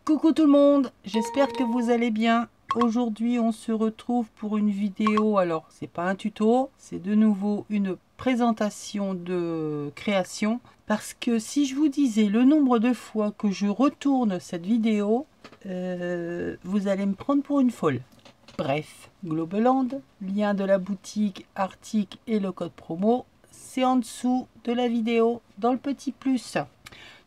Coucou tout le monde, j'espère que vous allez bien. Aujourd'hui on se retrouve pour une vidéo, alors c'est pas un tuto, c'est de nouveau une présentation de création. Parce que si je vous disais le nombre de fois que je retourne cette vidéo, vous allez me prendre pour une folle. Bref, Globeland, lien de la boutique, article et le code promo, c'est en dessous de la vidéo dans le petit plus.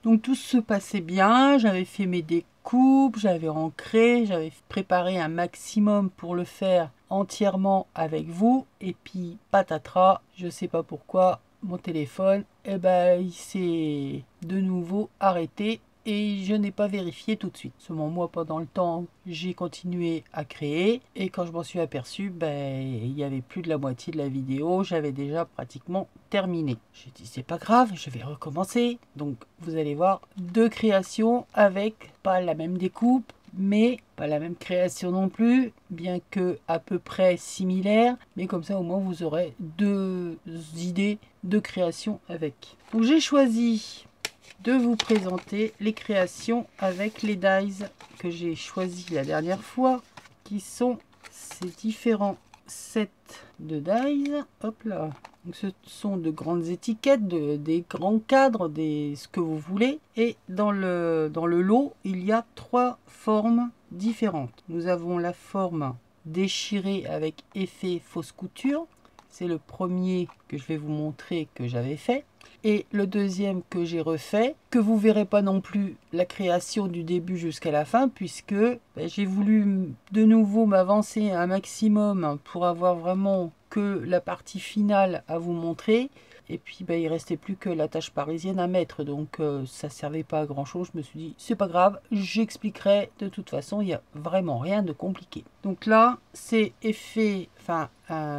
Donc tout se passait bien, j'avais fait mes découpes, j'avais ancré, j'avais préparé un maximum pour le faire entièrement avec vous. Et puis patatras, je sais pas pourquoi, mon téléphone, il s'est de nouveau arrêté et je n'ai pas vérifié tout de suite. Seulement moi, pendant le temps, j'ai continué à créer et quand je m'en suis aperçu, il y avait plus de la moitié de la vidéo, j'avais déjà pratiquement terminé. J'ai dit c'est pas grave, je vais recommencer. Donc vous allez voir deux créations avec pas la même découpe, mais pas la même création non plus, bien que à peu près similaire, mais comme ça au moins vous aurez deux idées de création avec. Donc j'ai choisi de vous présenter les créations avec les dies que j'ai choisi la dernière fois, qui sont ces différents sets de dies. Hop là. Donc ce sont de grandes étiquettes, des grands cadres, ce que vous voulez. Et dans le lot, il y a trois formes différentes. Nous avons la forme déchirée avec effet fausse couture. C'est le premier que je vais vous montrer que j'avais fait. Et le deuxième que j'ai refait, que vous verrez pas non plus la création du début jusqu'à la fin, puisque j'ai voulu de nouveau m'avancer un maximum pour avoir vraiment que la partie finale à vous montrer. Et puis il restait plus que la tâche parisienne à mettre, donc ça servait pas à grand chose. Je me suis dit c'est pas grave, j'expliquerai, de toute façon il n'y a vraiment rien de compliqué. Donc là c'est effet,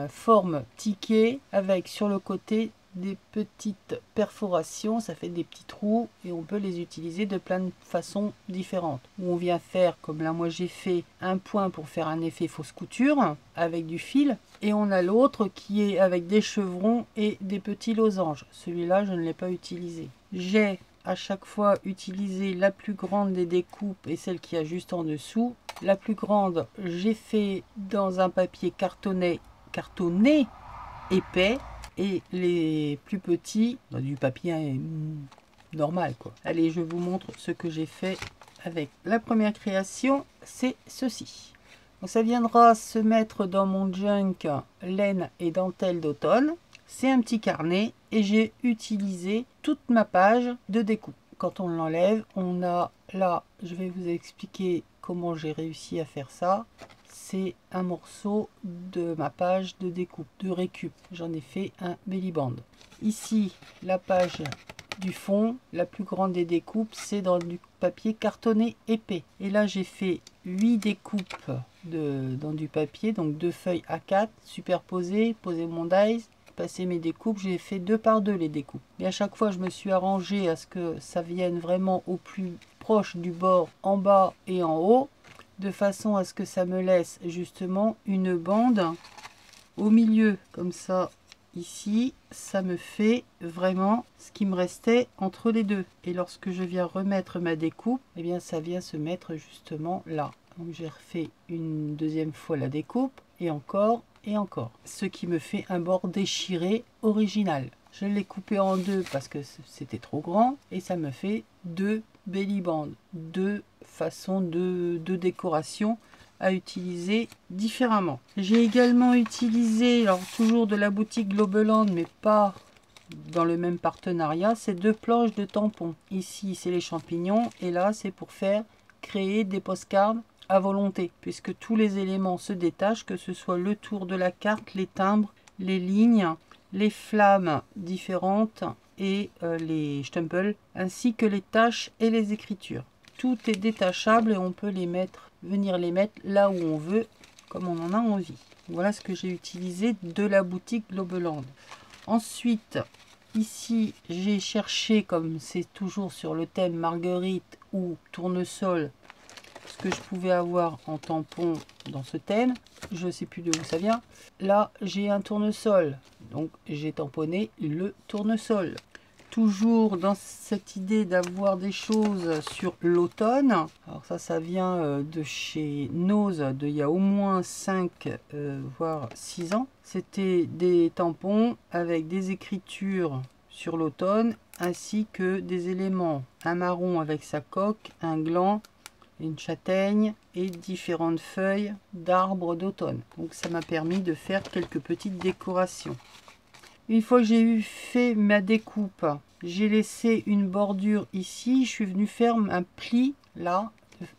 forme ticket avec sur le côté des petites perforations, ça fait des petits trous et on peut les utiliser de plein de façons différentes. Où on vient faire, comme là moi j'ai fait, un point pour faire un effet fausse couture avec du fil, et on a l'autre qui est avec des chevrons et des petits losanges. Celui-là je ne l'ai pas utilisé. J'ai à chaque fois utilisé la plus grande des découpes et celle qui a juste en dessous. La plus grande j'ai fait dans un papier cartonné épais, et les plus petits dans du papier normal quoi. Allez, je vous montre ce que j'ai fait avec. La première création, c'est ceci. Donc ça viendra se mettre dans mon junk laine et dentelle d'automne. C'est un petit carnet et j'ai utilisé toute ma page de découpe. Quand on l'enlève, on a là, je vais vous expliquer comment j'ai réussi à faire ça. C'est un morceau de ma page de découpe, de récup. J'en ai fait un belly band. Ici, la page du fond, la plus grande des découpes, c'est dans du papier cartonné épais. Et là, j'ai fait 8 découpes dans du papier, donc 2 feuilles A4 superposées, poser mon dies, passer mes découpes. J'ai fait 2 par 2 les découpes. Et à chaque fois, je me suis arrangé à ce que ça vienne vraiment au plus proche du bord en bas et en haut, de façon à ce que ça me laisse justement une bande au milieu, comme ça. Ici, ça me fait vraiment ce qui me restait entre les deux. Et lorsque je viens remettre ma découpe, ça vient se mettre justement là. Donc j'ai refait une deuxième fois la découpe, et encore, ce qui me fait un bord déchiré original. Je l'ai coupé en deux parce que c'était trop grand, et ça me fait deux belly bands, deux façons de décoration à utiliser différemment. J'ai également utilisé, alors toujours de la boutique Globeland, mais pas dans le même partenariat, ces deux planches de tampons. Ici c'est les champignons, et là c'est pour créer des postcards à volonté, puisque tous les éléments se détachent, que ce soit le tour de la carte, les timbres, les lignes, les flammes différentes et les stempels, ainsi que les taches et les écritures. Tout est détachable et on peut venir les mettre là où on veut, comme on en a envie. Voilà ce que j'ai utilisé de la boutique Globeland. Ensuite, ici, j'ai cherché, comme c'est toujours sur le thème marguerite ou tournesol, ce que je pouvais avoir en tampon dans ce thème. Je ne sais plus de où ça vient. Là, j'ai un tournesol, donc j'ai tamponné le tournesol. toujours dans cette idée d'avoir des choses sur l'automne. Alors ça vient de chez Nose, il y a au moins 5 voire 6 ans. C'était des tampons avec des écritures sur l'automne, ainsi que des éléments, un marron avec sa coque, un gland, une châtaigne et différentes feuilles d'arbres d'automne. Donc ça m'a permis de faire quelques petites décorations. Une fois que j'ai eu fait ma découpe, j'ai laissé une bordure ici. Je suis venu faire un pli là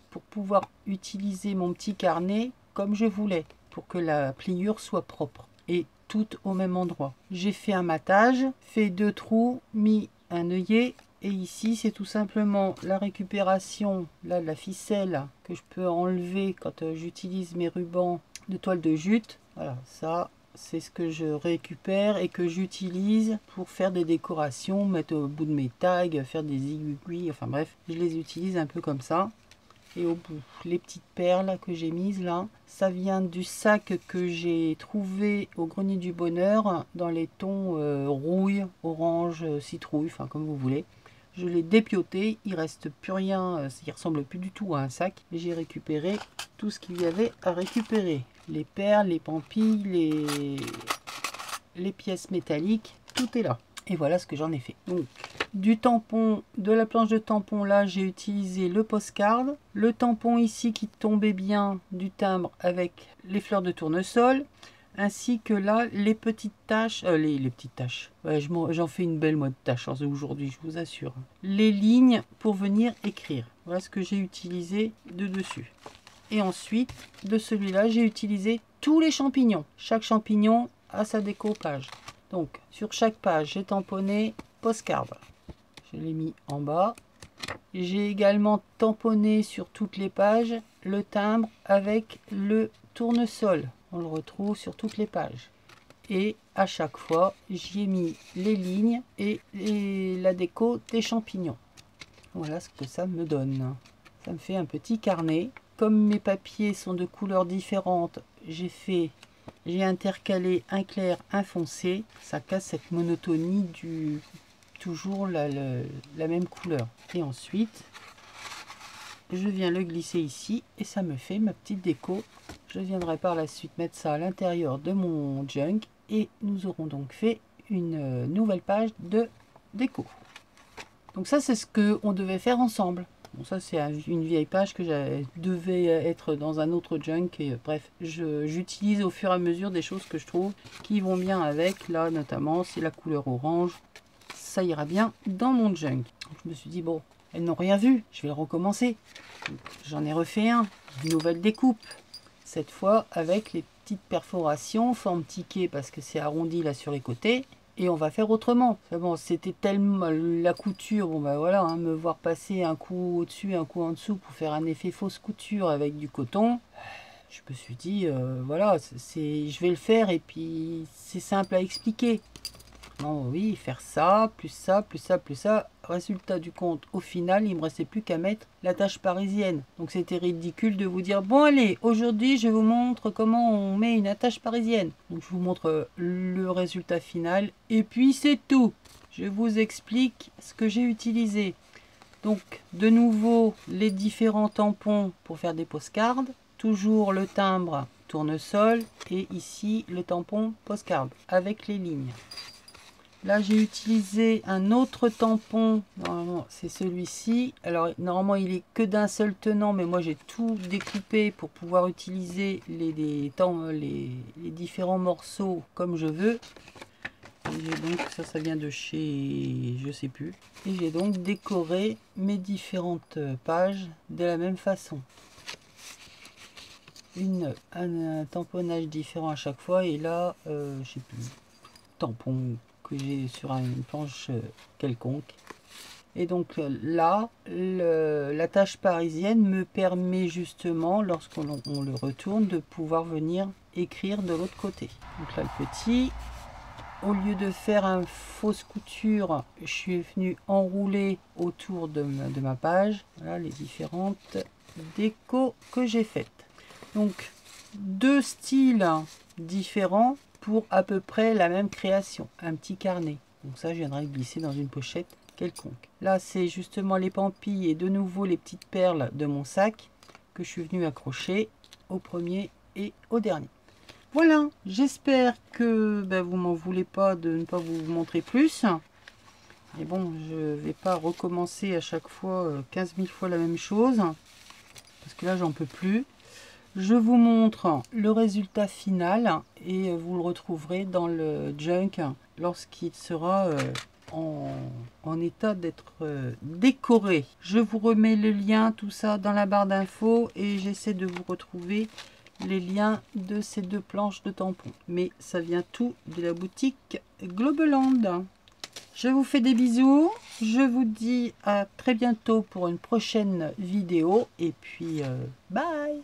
pour pouvoir utiliser mon petit carnet comme je voulais, pour que la pliure soit propre et toute au même endroit. J'ai fait un matage, fait 2 trous, mis un œillet. Et ici, c'est tout simplement la récupération là, de la ficelle que je peux enlever quand j'utilise mes rubans de toile de jute. Voilà, ça, c'est ce que je récupère et que j'utilise pour faire des décorations, mettre au bout de mes tags, faire des aiguilles, enfin bref, je les utilise un peu comme ça. Et au bout, les petites perles que j'ai mises là, ça vient du sac que j'ai trouvé au Grenier du Bonheur dans les tons rouille, orange, citrouille, enfin comme vous voulez. Je l'ai dépioté, il reste plus rien, il ressemble plus du tout à un sac. Mais j'ai récupéré tout ce qu'il y avait à récupérer. Les perles, les pampilles, les pièces métalliques, tout est là. Et voilà ce que j'en ai fait. Donc, du tampon, de la planche de tampon, là, j'ai utilisé le postcard. Le tampon ici qui tombait bien du timbre avec les fleurs de tournesol. Ainsi que là, les petites taches, les petites taches, ouais, j'en fais une belle moi de taches aujourd'hui, je vous assure. Les lignes pour venir écrire, voilà ce que j'ai utilisé de dessus. Et ensuite, de celui-là, j'ai utilisé tous les champignons. Chaque champignon a sa découpage. Donc, sur chaque page, j'ai tamponné postcard. Je l'ai mis en bas. J'ai également tamponné sur toutes les pages le timbre avec le tournesol. On le retrouve sur toutes les pages. Et à chaque fois, j'y ai mis les lignes et la déco des champignons. Voilà ce que ça me donne. Ça me fait un petit carnet. Comme mes papiers sont de couleurs différentes, j'ai intercalé un clair, un foncé. Ça casse cette monotonie du toujours la même couleur. Et ensuite, je viens le glisser ici et ça me fait ma petite déco. Je viendrai par la suite mettre ça à l'intérieur de mon junk et nous aurons donc fait une nouvelle page de déco. Donc ça, c'est ce que on devait faire ensemble. Bon, ça c'est une vieille page que devait être dans un autre junk et bref, j'utilise au fur et à mesure des choses que je trouve qui vont bien avec. Là notamment, c'est la couleur orange. Ça ira bien dans mon junk. Donc, je me suis dit bon, elles n'ont rien vu, je vais le recommencer. J'en ai refait un, une nouvelle découpe. Cette fois avec les petites perforations, forme ticket parce que c'est arrondi là sur les côtés. Et on va faire autrement. Bon, c'était tellement la couture, bon ben voilà, hein, me voir passer un coup au-dessus, un coup en dessous pour faire un effet fausse couture avec du coton. Je me suis dit, voilà, je vais le faire et puis c'est simple à expliquer. Non, oui, faire ça, plus ça, plus ça, plus ça. Résultat du compte, au final, il ne me restait plus qu'à mettre la tâche parisienne. Donc c'était ridicule de vous dire, bon allez, aujourd'hui je vous montre comment on met une attache parisienne. Donc je vous montre le résultat final. Et puis c'est tout. Je vous explique ce que j'ai utilisé. Donc de nouveau, les différents tampons pour faire des postcards. Toujours le timbre tournesol. Et ici, le tampon postcard avec les lignes. Là, j'ai utilisé un autre tampon. Normalement, c'est celui-ci. Alors, normalement, il est que d'un seul tenant, mais moi, j'ai tout découpé pour pouvoir utiliser les différents morceaux comme je veux. Et donc, ça vient de chez... je sais plus. Et j'ai donc décoré mes différentes pages de la même façon. Un tamponnage différent à chaque fois. Et là, je sais plus. Tampon que j'ai sur une planche quelconque. Et donc là, la tâche parisienne me permet justement, lorsqu'on le retourne, de pouvoir venir écrire de l'autre côté. Donc là, le petit, au lieu de faire un fausse couture, je suis venu enrouler autour de ma page. Voilà les différentes décos que j'ai faites. Donc, 2 styles différents pour à peu près la même création, un petit carnet. Donc ça, je viendrai glisser dans une pochette quelconque. Là, c'est justement les pampilles et de nouveau les petites perles de mon sac que je suis venue accrocher au premier et au dernier. Voilà, j'espère que vous m'en voulez pas de ne pas vous montrer plus. Mais bon, je vais pas recommencer à chaque fois 15 000 fois la même chose. Parce que là, j'en peux plus. Je vous montre le résultat final et vous le retrouverez dans le junk lorsqu'il sera en état d'être décoré. Je vous remets le lien, tout ça dans la barre d'infos et j'essaie de vous retrouver les liens de ces deux planches de tampons. Mais ça vient tout de la boutique Globeland. Je vous fais des bisous. Je vous dis à très bientôt pour une prochaine vidéo. Et puis, bye!